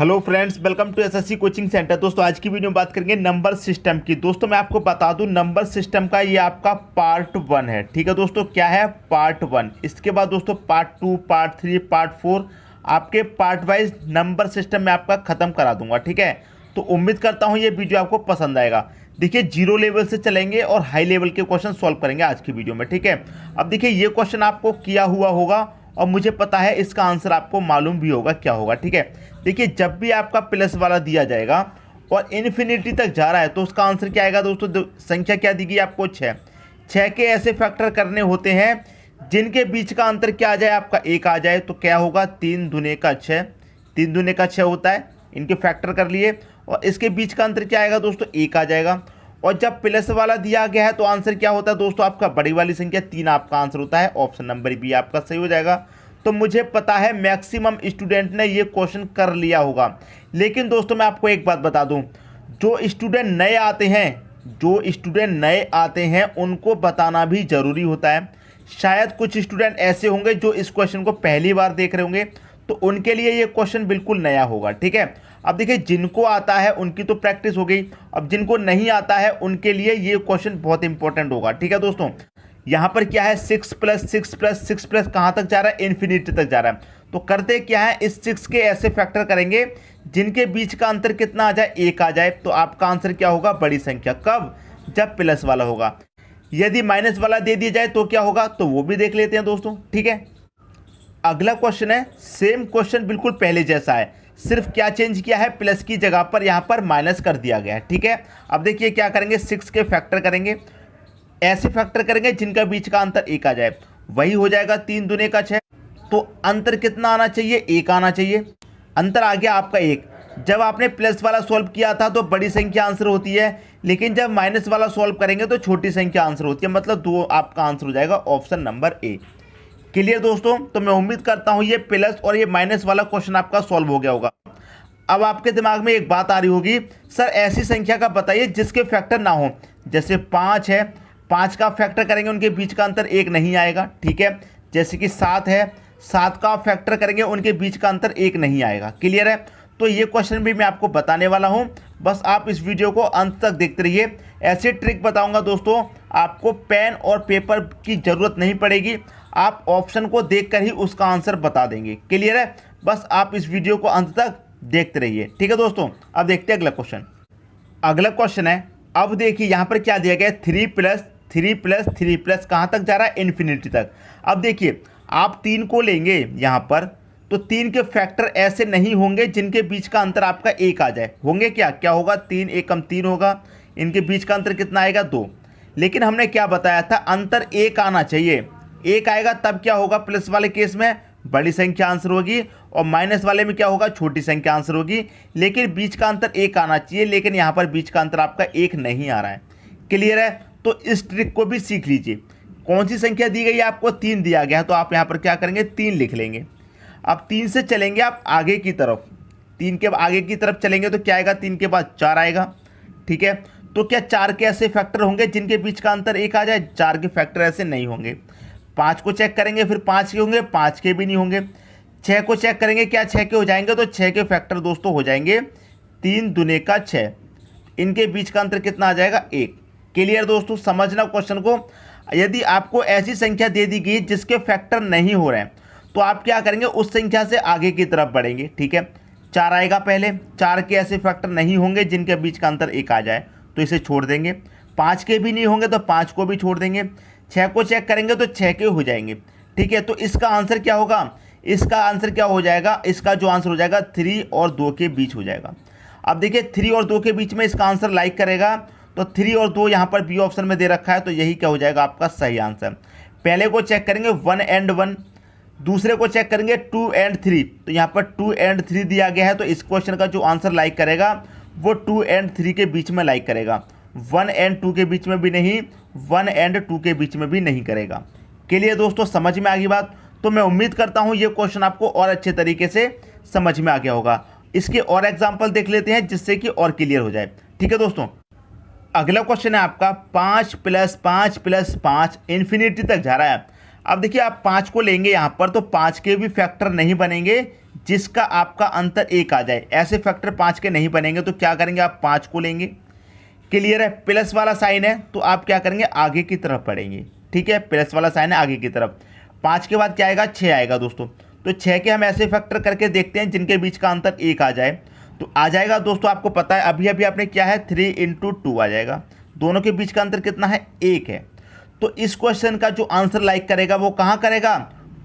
Hello friends, welcome to SSC coaching centre. दोस्तों आज की वीडियो में बात करेंगे नंबर सिस्टम की। दोस्तों मैं आपको बता दूं, नंबर सिस्टम का ये आपका पार्ट 1 है। ठीक है दोस्तों, क्या है? पार्ट 1। इसके बाद दोस्तों पार्ट 2, पार्ट 3, पार्ट 4 आपके पार्ट वाइज नंबर सिस्टम में आपका ख़त्म करा दूंगा। ठीक है, तो उम्मीद करता हूँ ये वीडियो आपको पसंद आएगा। देखिए, जीरो लेवल से चलेंगे और हाई लेवल के क्वेश्चन सॉल्व करेंगे आज की वीडियो में। ठीक है, अब देखिए ये क्वेश्चन आपको किया हुआ होगा और मुझे पता है इसका आंसर आपको मालूम भी होगा क्या होगा। ठीक है, देखिए जब भी आपका प्लस वाला दिया जाएगा और इन्फिनिटी तक जा रहा है तो उसका आंसर क्या आएगा दोस्तों? संख्या क्या दी गई आपको? 6 के ऐसे फैक्टर करने होते हैं जिनके बीच का अंतर क्या आ जाए? आपका 1 आ जाए। तो क्या होगा? 3 दूने का 6, 3 दूने का 6 होता है। इनके फैक्टर कर लिए और इसके बीच का अंतर क्या आएगा दोस्तों? 1 आ जाएगा। और जब प्लस वाला दिया गया है तो आंसर क्या होता है दोस्तों? आपका बड़ी वाली संख्या 3 आपका आंसर होता है। ऑप्शन नंबर बी आपका सही हो जाएगा। तो मुझे पता है मैक्सिमम स्टूडेंट ने ये क्वेश्चन कर लिया होगा। लेकिन दोस्तों मैं आपको एक बात बता दूं, जो स्टूडेंट नए आते हैं उनको बताना भी ज़रूरी होता है। शायद कुछ स्टूडेंट ऐसे होंगे जो इस क्वेश्चन को पहली बार देख रहे होंगे, तो उनके लिए ये क्वेश्चन बिल्कुल नया होगा। ठीक है, अब देखिए जिनको आता है उनकी तो प्रैक्टिस हो गई, अब जिनको नहीं आता है उनके लिए ये क्वेश्चन बहुत इंपॉर्टेंट होगा। ठीक है दोस्तों, यहाँ पर क्या है? 6 प्लस 6 प्लस 6 प्लस कहाँ तक जा रहा है? इन्फिनिटी तक जा रहा है। तो करते क्या है, इस 6 के ऐसे फैक्टर करेंगे जिनके बीच का अंतर कितना आ जाए? 1 आ जाए। तो आपका आंसर क्या होगा? बड़ी संख्या। कब? जब प्लस वाला होगा। यदि माइनस वाला दे दिया जाए तो क्या होगा? तो वो भी देख लेते हैं दोस्तों। ठीक है, अगला क्वेश्चन है, सेम क्वेश्चन बिल्कुल पहले जैसा है, सिर्फ क्या चेंज किया है? प्लस की जगह पर यहाँ पर माइनस कर दिया गया है। ठीक है, अब देखिए क्या करेंगे, 6 के फैक्टर करेंगे, ऐसे फैक्टर करेंगे जिनका बीच का अंतर 1 आ जाए। वही हो जाएगा 3 दूने का 6। तो अंतर कितना आना चाहिए? 1 आना चाहिए। अंतर आ गया आपका 1। जब आपने प्लस वाला सॉल्व किया था तो बड़ी संख्या आंसर होती है, लेकिन जब माइनस वाला सॉल्व करेंगे तो छोटी संख्या आंसर होती है। मतलब 2 आपका आंसर हो जाएगा ऑप्शन नंबर ए। क्लियर दोस्तों? तो मैं उम्मीद करता हूं ये प्लस और ये माइनस वाला क्वेश्चन आपका सॉल्व हो गया होगा। अब आपके दिमाग में एक बात आ रही होगी, सर ऐसी संख्या का बताइए जिसके फैक्टर ना हो। जैसे 5 है, 5 का फैक्टर करेंगे उनके बीच का अंतर 1 नहीं आएगा। ठीक है, जैसे कि 7 है, 7 का फैक्टर करेंगे उनके बीच का अंतर 1 नहीं आएगा। क्लियर है? तो ये क्वेश्चन भी मैं आपको बताने वाला हूँ, बस आप इस वीडियो को अंत तक देखते रहिए। ऐसे ट्रिक बताऊंगा दोस्तों, आपको पेन और पेपर की ज़रूरत नहीं पड़ेगी, आप ऑप्शन को देखकर ही उसका आंसर बता देंगे। क्लियर है? बस आप इस वीडियो को अंत तक देखते रहिए। ठीक है दोस्तों, अब देखते हैं अगला क्वेश्चन। अगला क्वेश्चन है, अब देखिए यहाँ पर क्या दिया गया है? 3 प्लस 3 प्लस 3 प्लस कहाँ तक जा रहा है? इन्फिनिटी तक। अब देखिए आप 3 को लेंगे यहाँ पर, तो 3 के फैक्टर ऐसे नहीं होंगे जिनके बीच का अंतर आपका 1 आ जाए। होंगे क्या? क्या होगा? 3 1 कम 3 होगा। इनके बीच का अंतर कितना आएगा? 2। लेकिन हमने क्या बताया था? अंतर 1 आना चाहिए। 1 आएगा तब क्या होगा? प्लस वाले केस में बड़ी संख्या आंसर होगी और माइनस वाले में क्या होगा? छोटी संख्या आंसर होगी। लेकिन बीच का अंतर 1 आना चाहिए, लेकिन यहाँ पर बीच का अंतर आपका 1 नहीं आ रहा है। क्लियर है? तो इस ट्रिक को भी सीख लीजिए। कौन सी संख्या दी गई है आपको? 3 दिया गया है, तो आप यहाँ पर क्या करेंगे? 3 लिख लेंगे। अब 3 से चलेंगे आप आगे की तरफ, 3 के आगे की तरफ चलेंगे तो क्या आएगा? 3 के बाद 4 आएगा। ठीक है, तो क्या 4 के ऐसे फैक्टर होंगे जिनके बीच का अंतर 1 आ जाए? 4 के फैक्टर ऐसे नहीं होंगे। 5 को चेक करेंगे, फिर 5 के होंगे? 5 के भी नहीं होंगे। 6 को चेक करेंगे, क्या 6 के हो जाएंगे? तो 6 के फैक्टर दोस्तों हो जाएंगे 3 दूने का 6। इनके बीच का अंतर कितना आ जाएगा? 1। क्लियर दोस्तों? समझना क्वेश्चन को। यदि आपको ऐसी संख्या दे दी गई जिसके फैक्टर नहीं हो रहे हैं तो आप क्या करेंगे? उस संख्या से आगे की तरफ बढ़ेंगे। ठीक है, 4 आएगा पहले, 4 के ऐसे फैक्टर नहीं होंगे जिनके बीच का अंतर 1 आ जाए, तो इसे छोड़ देंगे। 5 के भी नहीं होंगे तो 5 को भी छोड़ देंगे। 6 को चेक करेंगे तो 6 के हो जाएंगे। ठीक है, तो इसका आंसर क्या होगा? इसका आंसर क्या हो जाएगा? इसका जो आंसर हो जाएगा 3 और 2 के बीच हो जाएगा। अब देखिए 3 और 2 के बीच में इसका आंसर लाइक करेगा, तो 3 और 2 यहाँ पर बी ऑप्शन में दे रखा है, तो यही क्या हो जाएगा आपका सही आंसर। पहले को चेक करेंगे 1 एंड 1, दूसरे को चेक करेंगे 2 एंड 3, तो यहाँ पर 2 एंड 3 दिया गया है, तो इस क्वेश्चन का जो आंसर लाइक करेगा वो 2 एंड 3 के बीच में लाइक करेगा। 1 एंड 2 के बीच में भी नहीं, 1 एंड 2 के बीच में भी नहीं करेगा। के लिए दोस्तों समझ में आ गई बात? तो मैं उम्मीद करता हूँ ये क्वेश्चन आपको और अच्छे तरीके से समझ में आ गया होगा। इसके और एग्जाम्पल देख लेते हैं जिससे कि और क्लियर हो जाए। ठीक है दोस्तों, अगला क्वेश्चन है आपका 5 प्लस 5 प्लस 5 इन्फिनिटी तक जा रहा है। अब देखिए आप 5 को लेंगे यहाँ पर, तो 5 के भी फैक्टर नहीं बनेंगे जिसका आपका अंतर 1 आ जाए। ऐसे फैक्टर 5 के नहीं बनेंगे तो क्या करेंगे, आप 5 को लेंगे। क्लियर है। प्लस वाला साइन है तो आप क्या करेंगे, आगे की तरफ बढ़ेंगे। ठीक है, प्लस वाला साइन है आगे की तरफ। 5 के बाद क्या आएगा, 6 आएगा दोस्तों। तो 6 के हम ऐसे फैक्टर करके देखते हैं जिनके बीच का अंतर 1 आ जाए। तो आ जाएगा दोस्तों, आपको पता है अभी अभी आपने क्या है, 3 × 2 आ जाएगा। दोनों के बीच का अंतर कितना है, 1 है। तो इस क्वेश्चन का जो आंसर लाइक करेगा वो कहाँ करेगा,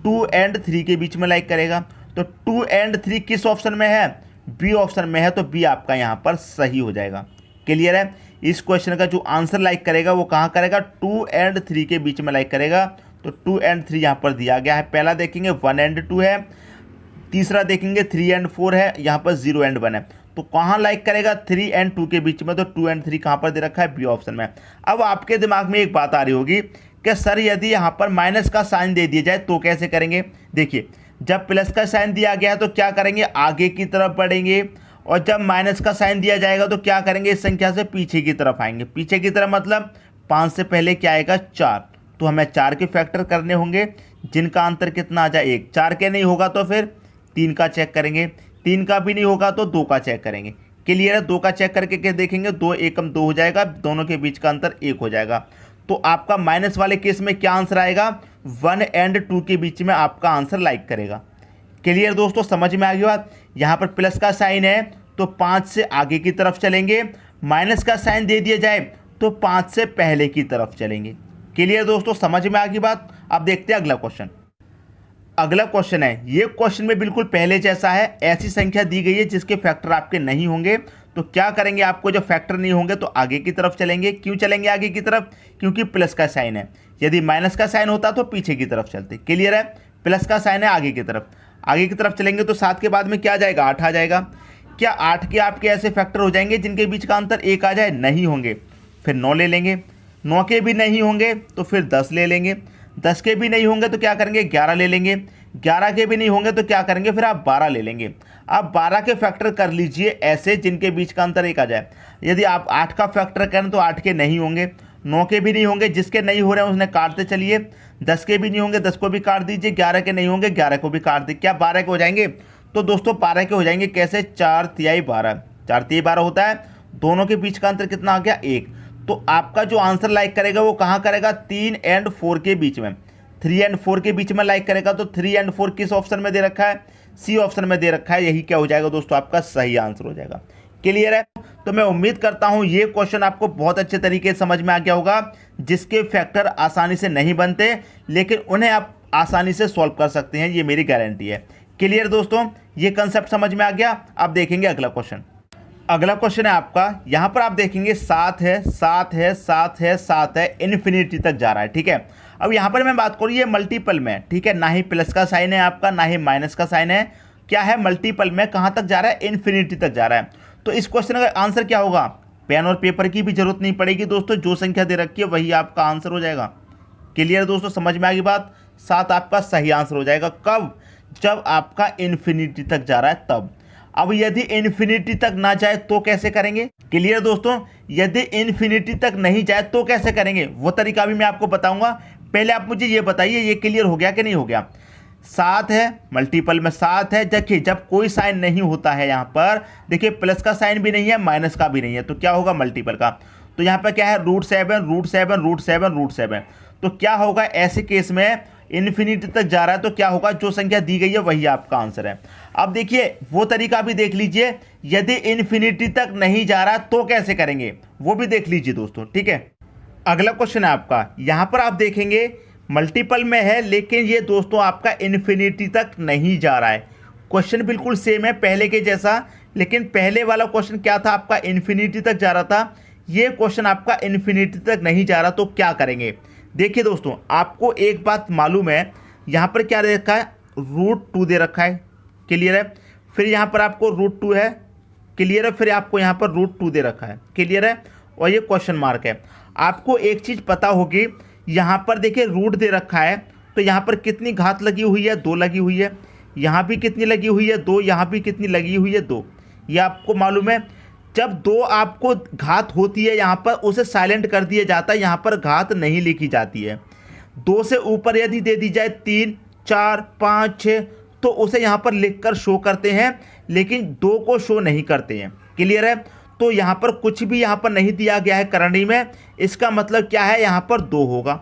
2 और 3 के बीच में लाइक करेगा। तो 2 और 3 किस ऑप्शन में है, बी ऑप्शन में है। तो बी आपका यहाँ पर सही हो जाएगा। क्लियर है। इस क्वेश्चन का जो आंसर लाइक करेगा वो कहाँ करेगा, 2 और 3 के बीच में लाइक करेगा। तो 2 और 3 यहाँ पर दिया गया है। पहला देखेंगे 1 और 2 है, तीसरा देखेंगे 3 और 4 है, यहाँ पर 0 और 1 है। तो कहाँ लाइक करेगा, 3 और 2 के बीच में। तो 2 और 3 कहाँ पर दे रखा है, बी ऑप्शन में। अब आपके दिमाग में एक बात आ रही होगी कि सर यदि यहाँ पर माइनस का साइन दे दिया जाए तो कैसे करेंगे। देखिए, जब प्लस का साइन दिया गया है तो क्या करेंगे, आगे की तरफ बढ़ेंगे। और जब माइनस का साइन दिया जाएगा तो क्या करेंगे, इस संख्या से पीछे की तरफ आएंगे। पीछे की तरफ मतलब 5 से पहले क्या आएगा, 4। तो हमें 4 के फैक्टर करने होंगे जिनका अंतर कितना आ जाए, 1। 4 के नहीं होगा तो फिर 3 का चेक करेंगे, 3 का भी नहीं होगा तो 2 का चेक करेंगे। क्लियर है। 2 का चेक करके के देखेंगे, 2 एकम 2 हो जाएगा, दोनों के बीच का अंतर 1 हो जाएगा। तो आपका माइनस वाले केस में क्या आंसर आएगा, 1 और 2 के बीच में आपका आंसर लाइक करेगा। क्लियर दोस्तों, समझ में आ गई बात। यहाँ पर प्लस का साइन है तो 5 से आगे की तरफ चलेंगे, माइनस का साइन दे दिया जाए तो 5 से पहले की तरफ चलेंगे। क्लियर दोस्तों, समझ में आ गई बात। अब देखते हैं अगला क्वेश्चन। अगला क्वेश्चन है, ये क्वेश्चन में बिल्कुल पहले जैसा है। ऐसी संख्या दी गई है जिसके फैक्टर आपके नहीं होंगे। तो क्या करेंगे, आपको जब फैक्टर नहीं होंगे तो आगे की तरफ चलेंगे। क्यों चलेंगे आगे की तरफ, क्योंकि प्लस का साइन है। यदि माइनस का साइन होता तो पीछे की तरफ चलते। क्लियर है। प्लस का साइन है आगे की तरफ, आगे की तरफ चलेंगे तो 7 के बाद में क्या आ जाएगा, 8 आ जाएगा। क्या 8 के आपके ऐसे फैक्टर हो जाएंगे जिनके बीच का अंतर 1 आ जाए, नहीं होंगे। फिर 9 ले लेंगे, 9 के भी नहीं होंगे तो फिर 10 ले लेंगे, 10 के भी नहीं होंगे तो क्या करेंगे, 11 ले लेंगे, 11 के भी नहीं होंगे तो क्या करेंगे, फिर आप 12 ले लेंगे। आप 12 के फैक्टर कर लीजिए ऐसे जिनके बीच का अंतर 1 आ जाए। यदि आप 8 का फैक्टर करें तो 8 के नहीं होंगे, 9 के भी नहीं होंगे, जिसके नहीं हो रहे हैं उसने काटते चलिए। 10 के भी नहीं होंगे, 10 को भी काट दीजिए, 11 के नहीं होंगे, 11 को भी काट दीजिए। क्या 12 के हो जाएंगे, तो दोस्तों 12 के हो जाएंगे। कैसे, 4 तिहाई 12, 4 तिहाई 12 होता है। दोनों के बीच का अंतर कितना आ गया, 1। तो आपका जो आंसर लाइक करेगा वो कहाँ करेगा, 3 और 4 के बीच में, 3 और 4 के बीच में लाइक करेगा। तो 3 और 4 किस ऑप्शन में दे रखा है, सी ऑप्शन में दे रखा है। यही क्या हो जाएगा दोस्तों, आपका सही आंसर हो जाएगा। क्लियर है। तो मैं उम्मीद करता हूं ये क्वेश्चन आपको बहुत अच्छे तरीके से समझ में आ गया होगा, जिसके फैक्टर आसानी से नहीं बनते लेकिन उन्हें आप आसानी से सॉल्व कर सकते हैं, ये मेरी गारंटी है। क्लियर दोस्तों, ये कंसेप्ट समझ में आ गया। अब देखेंगे अगला क्वेश्चन। अगला क्वेश्चन है आपका, यहां पर आप देखेंगे 7 है, 7 है, 7 है, 7 है, इन्फिनिटी तक जा रहा है। ठीक है। अब यहां पर मैं बात करूं, ये मल्टीपल में, ठीक है, ना ही प्लस का साइन है आपका, ना ही माइनस का साइन है। क्या है, मल्टीपल में। कहां तक जा रहा है, इन्फिनिटी तक जा रहा है। तो इस क्वेश्चन का आंसर क्या होगा, पेन और पेपर की भी जरूरत नहीं पड़ेगी दोस्तों, जो संख्या दे रखी है वही आपका आंसर हो जाएगा। क्लियर दोस्तों, समझ में आ गई बात। 7 आपका सही आंसर हो जाएगा। कब, जब आपका इन्फिनिटी तक जा रहा है तब। अब यदि इन्फिनिटी तक ना जाए तो कैसे करेंगे। क्लियर दोस्तों, यदि इन्फिनिटी तक नहीं जाए तो कैसे करेंगे, वो तरीका भी मैं आपको बताऊंगा। पहले आप मुझे ये बताइए, ये क्लियर हो गया कि नहीं हो गया। 7 है, मल्टीपल में 7 है। देखिए, जब कोई साइन नहीं होता है यहाँ पर, देखिए प्लस का साइन भी नहीं है, माइनस का भी नहीं है, तो क्या होगा, मल्टीपल का। तो यहाँ पर क्या है, √7, √7, √7, √7। तो क्या होगा ऐसे केस में, इन्फिनिटी तक जा रहा है तो क्या होगा, जो संख्या दी गई है वही आपका आंसर है। अब देखिए वो तरीका भी देख लीजिए, यदि इन्फिनिटी तक नहीं जा रहा तो कैसे करेंगे, वो भी देख लीजिए दोस्तों। ठीक है। अगला क्वेश्चन है आपका, यहां पर आप देखेंगे मल्टीपल में है लेकिन ये दोस्तों आपका इन्फिनिटी तक नहीं जा रहा है। क्वेश्चन बिल्कुल सेम है पहले के जैसा, लेकिन पहले वाला क्वेश्चन क्या था आपका, इन्फिनिटी तक जा रहा था। ये क्वेश्चन आपका इन्फिनिटी तक नहीं जा रहा, तो क्या करेंगे। देखिए दोस्तों, आपको एक बात मालूम है, यहाँ पर क्या दे रखा है, √2 दे रखा है। क्लियर है। फिर यहाँ पर आपको √2 है। क्लियर है। फिर आपको यहाँ पर √2 दे रखा है। क्लियर है। और ये क्वेश्चन मार्क है। आपको एक चीज़ पता होगी, यहाँ पर देखिए रूट दे रखा है, तो यहाँ पर कितनी घात लगी हुई है, 2 लगी हुई है। यहाँ भी कितनी लगी हुई है, 2। यहाँ भी कितनी लगी हुई है, 2। ये आपको मालूम है। जब 2 आपको घात होती है यहाँ पर, उसे साइलेंट कर दिया जाता है, यहाँ पर घात नहीं लिखी जाती है। 2 से ऊपर यदि दे दी जाए 3, 4, 5, 6, तो उसे यहाँ पर लिखकर शो करते हैं, लेकिन 2 को शो नहीं करते हैं। क्लियर है? तो यहाँ पर कुछ भी यहाँ पर नहीं दिया गया है करणी में, इसका मतलब क्या है, यहाँ पर 2 होगा।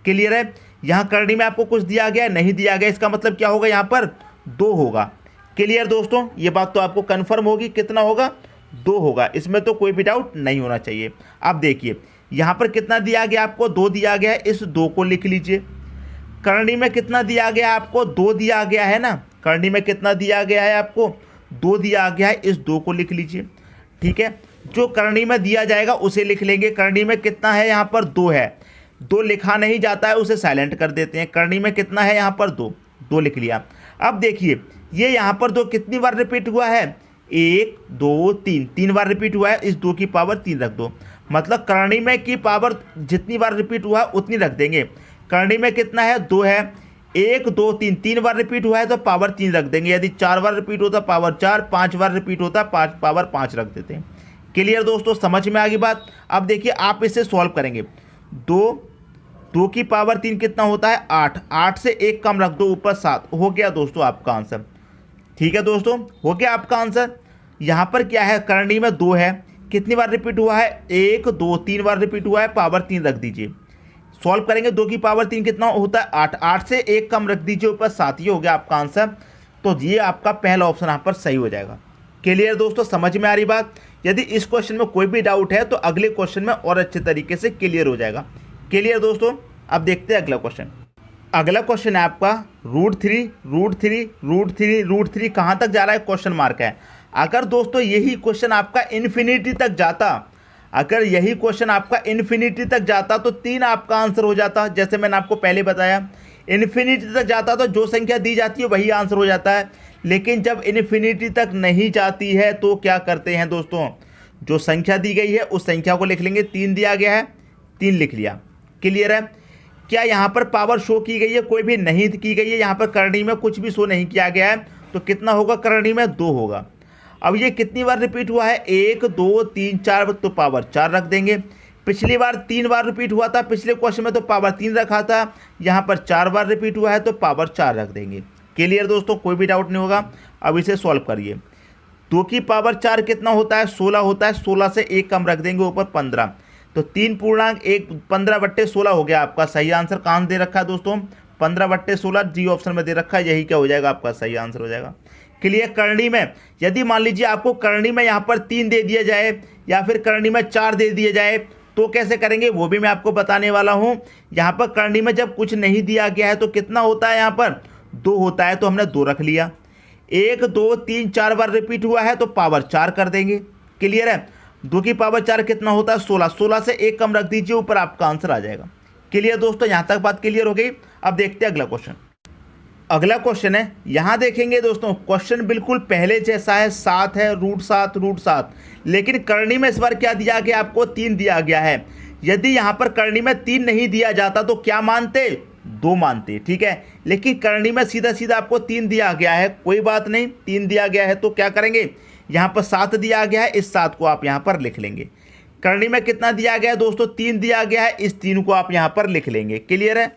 क्लियर है? यहाँ करणी में आपको कुछ दिया गया नहीं दिया गया, इसका मतलब क्या होगा, यहाँ पर 2 होगा। क्लियर दोस्तों, ये बात तो आपको कन्फर्म होगी, कितना होगा, 2 होगा, इसमें तो कोई भी डाउट नहीं होना चाहिए। अब देखिए यहाँ पर कितना दिया गया आपको, 2 दिया गया है, इस 2 को लिख लीजिए। करणी में कितना दिया गया आपको, 2 दिया गया है ना, करणी में कितना दिया गया है आपको, 2 दिया गया है, इस 2 को लिख लीजिए। ठीक है, जो करणी में दिया जाएगा उसे लिख लेंगे। करणी में कितना है, यहाँ पर 2 है, 2 लिखा नहीं जाता है, उसे साइलेंट कर देते हैं। करणी में कितना है, यहाँ पर 2 लिख लिया। अब देखिए ये यहाँ पर 2 कितनी बार रिपीट हुआ है, 1 2 3 बार रिपीट हुआ है, इस 2 की पावर 3 रख दो। मतलब करणी में की पावर जितनी बार रिपीट हुआ है उतनी रख देंगे। करणी में कितना है, 2 है, 1 2 3 बार रिपीट हुआ है तो पावर 3 रख देंगे। यदि 4 बार रिपीट होता पावर 4, 5 बार रिपीट होता पावर 5 रख देते हैं। क्लियर दोस्तों, समझ में आ गई बात। अब देखिए आप इसे सॉल्व करेंगे, 2 की पावर 3 कितना होता है, 8 से 1 कम रख दो ऊपर 7, हो गया दोस्तों आपका आंसर। ठीक है दोस्तों, हो गया आपका आंसर। यहाँ पर क्या है, करणी में 2 है, कितनी बार रिपीट हुआ है, 1 2 3 बार रिपीट हुआ है, पावर 3 रख दीजिए। सॉल्व करेंगे, 2 की पावर 3 कितना होता है, 8 से 1 कम रख दीजिए ऊपर 7, ये हो गया आपका आंसर। तो ये आपका पहला ऑप्शन यहाँ पर सही हो जाएगा। क्लियर दोस्तों, समझ में आ रही बात। यदि इस क्वेश्चन में कोई भी डाउट है तो अगले क्वेश्चन में और अच्छे तरीके से क्लियर हो जाएगा। क्लियर दोस्तों, अब देखते हैं अगला क्वेश्चन। अगला क्वेश्चन है आपका रूट थ्री कहाँ तक जा रहा है, क्वेश्चन मार्क है। अगर दोस्तों यही क्वेश्चन आपका इन्फिनिटी तक जाता, अगर यही क्वेश्चन आपका इन्फिनिटी तक जाता तो 3 आपका आंसर हो जाता। जैसे मैंने आपको पहले बताया, इन्फिनिटी तक जाता तो जो संख्या दी जाती है वही आंसर हो जाता है। लेकिन जब इन्फिनिटी तक नहीं जाती है तो क्या करते हैं दोस्तों, जो संख्या दी गई है उस संख्या को लिख लेंगे। 3 दिया गया है, 3 लिख लिया। क्लियर है? क्या यहाँ पर पावर शो की गई है, कोई भी नहीं की गई है। यहाँ पर करणी में कुछ भी शो नहीं किया गया है, तो कितना होगा, करणी में 2 होगा। अब ये कितनी बार रिपीट हुआ है, 1 2 3 4, तो पावर 4 रख देंगे। पिछली बार 3 बार रिपीट हुआ था, पिछले क्वेश्चन में तो पावर 3 रखा था, यहाँ पर 4 बार रिपीट हुआ है तो पावर 4 रख देंगे। क्लियर दोस्तों, कोई भी डाउट नहीं होगा। अब इसे सॉल्व करिए। 2 की पावर 4 कितना होता है, 16 होता है, 16 से 1 कम रख देंगे ऊपर 15, तो 3.1 15/16 हो गया आपका सही आंसर। कहाँ दे रखा है दोस्तों, 15/16 डी ऑप्शन में दे रखा है, यही क्या हो जाएगा आपका सही आंसर हो जाएगा। क्लियर? करणी में यदि मान लीजिए आपको करणी में यहाँ पर 3 दे दिया जाए या फिर करणी में 4 दे दिया जाए तो कैसे करेंगे वो भी मैं आपको बताने वाला हूँ। यहाँ पर करणी में जब कुछ नहीं दिया गया है तो कितना होता है, यहाँ पर 2 होता है, तो हमने 2 रख लिया। 1 2 3 4 बार रिपीट हुआ है तो पावर 4 कर देंगे। क्लियर है? 2 की पावर 4 कितना होता है, 16, 16 से 1 कम रख दीजिए, ऊपर आपका आंसर आ जाएगा। क्लियर दोस्तों, यहाँ तक बात क्लियर हो गई। अब देखते हैं अगला क्वेश्चन। अगला क्वेश्चन है, यहाँ देखेंगे दोस्तों क्वेश्चन बिल्कुल पहले जैसा है, 7 है, √7, लेकिन करणी में इस बार क्या दिया गया आपको, 3 दिया गया है। यदि यहाँ पर करणी में 3 नहीं दिया जाता तो क्या मानते, 2 मानते। ठीक है, लेकिन करणी में सीधा सीधा आपको 3 दिया गया है, कोई बात नहीं, 3 दिया गया है तो क्या करेंगे, यहाँ पर 7 दिया गया है, इस 7 को आप यहाँ पर लिख लेंगे। करणी में कितना दिया गया है दोस्तों, 3 दिया गया है, इस 3 को आप यहाँ पर लिख लेंगे। क्लियर है?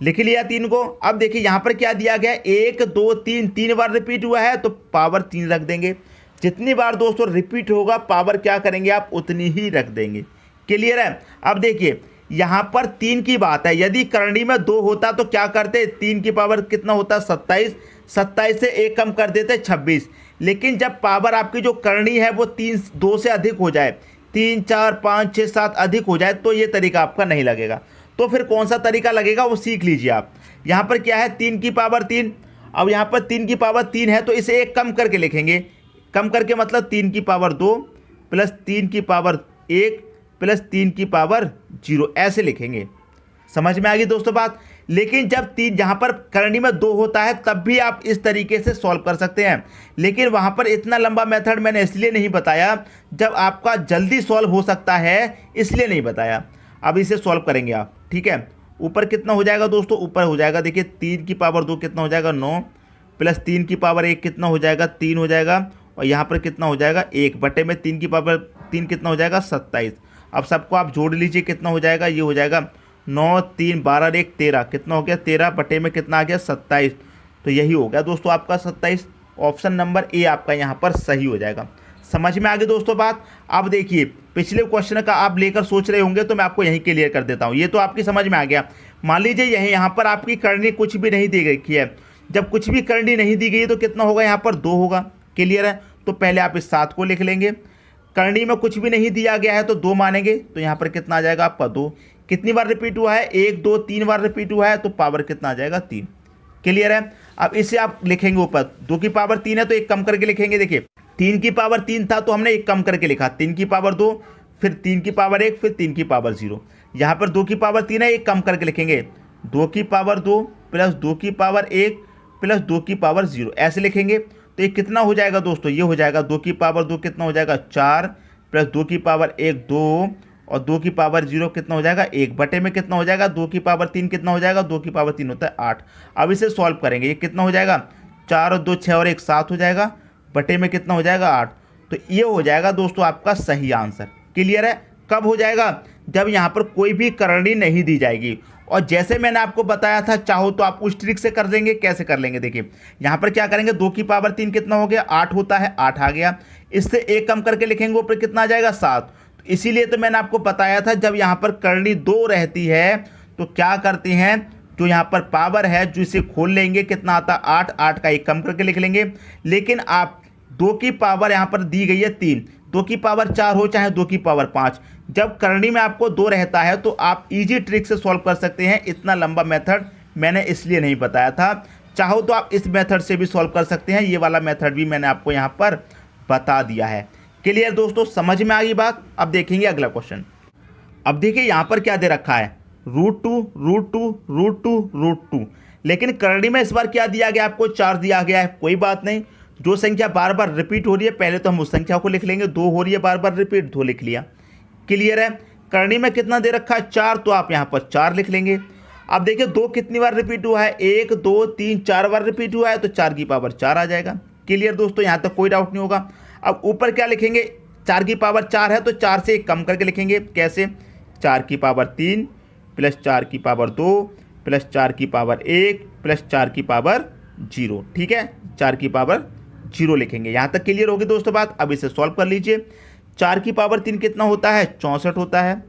लिख लिया 3 को। अब देखिए यहाँ पर क्या दिया गया है, 1 2 3 बार रिपीट हुआ है तो पावर 3 रख देंगे। जितनी बार दोस्तों रिपीट होगा पावर क्या करेंगे आप, उतनी ही रख देंगे। क्लियर है? अब देखिए यहाँ पर 3 की बात है, यदि करणी में 2 होता तो क्या करते, 3 की पावर कितना होता, 27, 27 से 1 कम कर देते 26। लेकिन जब पावर आपकी जो करणी है वो 2 से अधिक हो जाए, 3 4 5 6 7 अधिक हो जाए तो ये तरीका आपका नहीं लगेगा। तो फिर कौन सा तरीका लगेगा वो सीख लीजिए आप। यहाँ पर क्या है, 3 की पावर 3, अब यहाँ पर 3 की पावर 3 है तो इसे 1 कम करके लिखेंगे। कम करके मतलब 3 की पावर 2 प्लस 3 की पावर 1 प्लस 3 की पावर 0, ऐसे लिखेंगे। समझ में आ गई दोस्तों बात। लेकिन जब 3 यहाँ पर करणी में 2 होता है तब भी आप इस तरीके से सॉल्व कर सकते हैं, लेकिन वहाँ पर इतना लंबा मेथड मैंने इसलिए नहीं बताया, जब आपका जल्दी सॉल्व हो सकता है इसलिए नहीं बताया। अब इसे सॉल्व करेंगे आप। ठीक है, ऊपर कितना हो जाएगा दोस्तों, ऊपर हो जाएगा देखिए 3 की पावर 2 कितना हो जाएगा, 9 प्लस 3 की पावर 1 कितना हो जाएगा, 3 हो जाएगा, और यहाँ पर कितना हो जाएगा, 1 बटे में 3 की पावर 3 कितना हो जाएगा, 27। अब सबको आप जोड़ लीजिए, कितना हो जाएगा, ये हो जाएगा 9 3 12 1 13, कितना हो गया, 13 बटे में कितना आ गया, 27। तो यही हो गया दोस्तों आपका 27। ऑप्शन नंबर ए आपका यहाँ पर सही हो जाएगा। समझ में आ गई दोस्तों बात। अब देखिए पिछले क्वेश्चन का आप लेकर सोच रहे होंगे तो मैं आपको यहीं क्लियर कर देता हूँ। ये तो आपकी समझ में आ गया। मान लीजिए यहाँ पर आपकी करनी कुछ भी नहीं दी गई है। जब कुछ भी करनी नहीं दी गई तो कितना होगा, यहाँ पर 2 होगा। क्लियर है। तो पहले आप इस 7 को लिख लेंगे। करनी में कुछ भी नहीं दिया गया है तो 2 मानेंगे, तो यहाँ पर कितना आ जाएगा आपका 2। कितनी बार रिपीट हुआ है, 1 2 3 बार रिपीट हुआ है, तो पावर कितना आ जाएगा 3। क्लियर है। अब इसे आप लिखेंगे ऊपर 2 की पावर 3 है तो एक कम करके लिखेंगे। देखिए 3 की पावर 3 था तो हमने एक कम करके लिखा, 3 की पावर 2, फिर 3 की पावर 1, फिर 3 की पावर 0। यहाँ पर 2 की पावर 3 है, एक कम करके लिखेंगे 2 की पावर 2 प्लस 2 की पावर 1 प्लस 2 की पावर 0, ऐसे लिखेंगे। तो ये कितना हो जाएगा दोस्तों, ये हो जाएगा 2 की पावर 2 कितना हो जाएगा 4 प्लस 2 की पावर 1 2 और 2 की पावर 0 कितना हो जाएगा 1 बटे में कितना हो जाएगा 2 की पावर 3 कितना हो जाएगा, 2 की पावर 3 होता है 8। अब इसे सॉल्व करेंगे, ये कितना हो जाएगा 4 और 2 6 और 1 7 हो जाएगा, बटे में कितना हो जाएगा 8। तो ये हो जाएगा दोस्तों आपका सही आंसर। क्लियर है। कब हो जाएगा, जब यहाँ पर कोई भी करनी नहीं दी जाएगी। और जैसे मैंने आपको बताया था, चाहो तो आप उस ट्रिक से कर देंगे। कैसे कर लेंगे, देखिए यहाँ पर क्या करेंगे, 2 की पावर 3 कितना हो गया 8 होता है, 8 आ गया। इससे एक कम करके लिखेंगे ऊपर कितना आ जाएगा 7। तो इसीलिए तो मैंने आपको बताया था जब यहाँ पर करनी 2 रहती है तो क्या करते हैं, जो यहाँ पर पावर है जो इसे खोल लेंगे कितना आता है 8, 8 का एक कम करके लिख लेंगे। लेकिन आप 2 की पावर यहाँ पर दी गई है 3, 2 की पावर 4 हो चाहे 2 की पावर 5, जब करनी में आपको 2 रहता है तो आप इजी ट्रिक से सॉल्व कर सकते हैं। इतना लंबा मेथड मैंने इसलिए नहीं बताया था। चाहो तो आप इस मेथड से भी सॉल्व कर सकते हैं, ये वाला मेथड भी मैंने आपको यहाँ पर बता दिया है। क्लियर दोस्तों, समझ में आ गई बात। अब देखेंगे अगला क्वेश्चन। अब देखिए यहाँ पर क्या दे रखा है, √2 √2 √2 √2। लेकिन करनी में इस बार क्या दिया गया आपको, 4 दिया गया है। कोई बात नहीं, जो संख्या बार बार रिपीट हो रही है पहले तो हम उस संख्या को लिख लेंगे। 2 हो रही है बार बार रिपीट, 2 लिख लिया। क्लियर है। करनी में कितना दे रखा है 4, तो आप यहाँ पर 4 लिख लेंगे। अब देखिए 2 कितनी बार रिपीट हुआ है, 1 2 3 4 बार रिपीट हुआ है, तो 4 की पावर 4 आ जाएगा। क्लियर दोस्तों, यहाँ तक कोई डाउट नहीं होगा। अब ऊपर क्या लिखेंगे, 4 की पावर 4 है तो 4 से एक कम करके लिखेंगे। कैसे, 4 की पावर 3 प्लस 4 की पावर 2 प्लस 4 की पावर 1 प्लस 4 की पावर 0। ठीक है, 4 की पावर 0 लिखेंगे। यहाँ तक क्लियर होगी दोस्तों बात। अब इसे सॉल्व कर लीजिए। 4 की पावर 3 कितना होता है 64 होता है।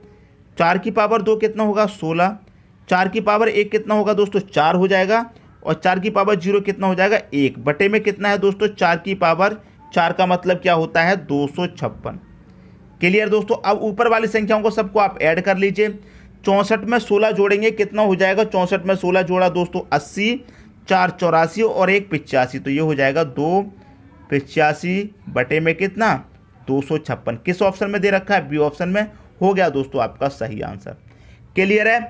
4 की पावर 2 कितना होगा 16। 4 की पावर 1 कितना होगा दोस्तों 4 हो जाएगा। और 4 की पावर 0 कितना हो जाएगा 1 बटे में कितना है दोस्तों 4 की पावर 4 का मतलब क्या होता है 256। क्लियर दोस्तों। अब ऊपर वाली संख्याओं को सबको आप ऐड कर लीजिए। 64 में 16 जोड़ेंगे कितना हो जाएगा, 64 में 16 जोड़ा दोस्तों 80, 4 84 और 1 85, तो ये हो जाएगा 2 85 बटे में कितना 256। किस ऑप्शन में दे रखा है, बी ऑप्शन में। हो गया दोस्तों आपका सही आंसर। क्लियर है।